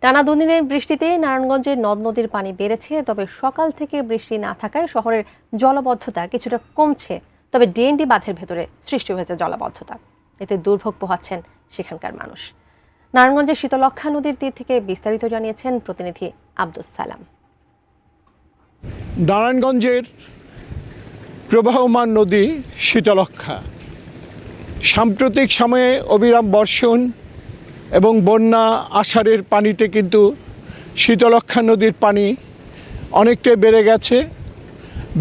টানা দুদিনের বৃষ্টিতে নারায়ণগঞ্জে নদ নদীর পানি বেড়েছে। তবে সকাল থেকে বৃষ্টি না থাকায় শহরের জলাবদ্ধতা কিছুটা কমছে। তবে ডিএনডি বাঁধের ভেতরে সৃষ্টি হয়েছে জলাবদ্ধতা, এতে দুর্ভোগ পোহাচ্ছেন সেখানকার মানুষ। নারায়ণগঞ্জের শীতলক্ষ্যা নদীর তীর থেকে বিস্তারিত জানিয়েছেন প্রতিনিধি আব্দুস সালাম। নারায়ণগঞ্জের প্রবাহমান নদী শীতলক্ষ্যা সাম্প্রতিক সময়ে অবিরাম বর্ষণ এবং বন্যা আষাঢ়ের পানিতে কিন্তু শীতলক্ষ্যা নদীর পানি অনেকটাই বেড়ে গেছে।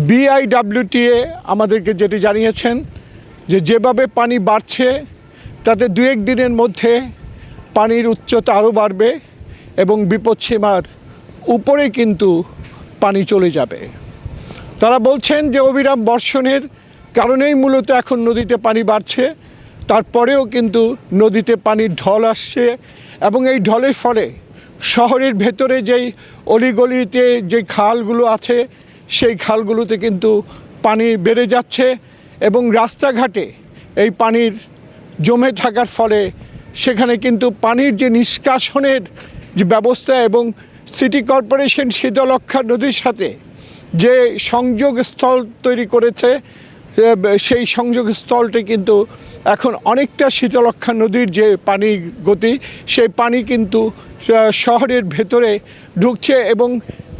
বিআইডব্লিউটিএ আমাদেরকে যেটি জানিয়েছেন যে যেভাবে পানি বাড়ছে তাতে দু এক দিনের মধ্যে পানির উচ্চতা আরও বাড়বে এবং বিপদসীমার উপরে কিন্তু পানি চলে যাবে। তারা বলছেন যে অবিরাম বর্ষণের কারণেই মূলত এখন নদীতে পানি বাড়ছে। তারপরেও কিন্তু নদীতে পানির ঢল আসছে এবং এই ঢলের ফলে শহরের ভেতরে যেই অলিগলিতে যে খালগুলো আছে সেই খালগুলোতে কিন্তু পানি বেড়ে যাচ্ছে এবং রাস্তাঘাটে এই পানির জমে থাকার ফলে সেখানে কিন্তু পানির যে নিষ্কাশনের যে ব্যবস্থা এবং সিটি কর্পোরেশন শীতলক্ষ্যা নদীর সাথে যে সংযোগ স্থল তৈরি করেছে সেই সংযোগ স্থলটি কিন্তু এখন অনেকটা শীতলক্ষ্যা নদীর যে পানির গতি সেই পানি কিন্তু শহরের ভেতরে ঢুকছে এবং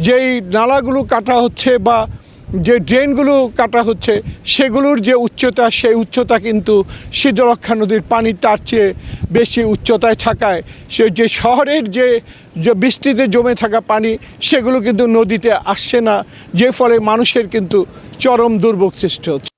যেই নালাগুলো কাটা হচ্ছে বা যে ড্রেনগুলো কাটা হচ্ছে সেগুলোর যে উচ্চতা সেই উচ্চতা কিন্তু শীতলক্ষ্যা নদীর পানি তার চেয়ে বেশি উচ্চতায় থাকায় সে যে শহরের যে বৃষ্টিতে জমে থাকা পানি সেগুলো কিন্তু নদীতে আসছে না, যে ফলে মানুষের কিন্তু চরম দুর্ভোগ সৃষ্টি হচ্ছে।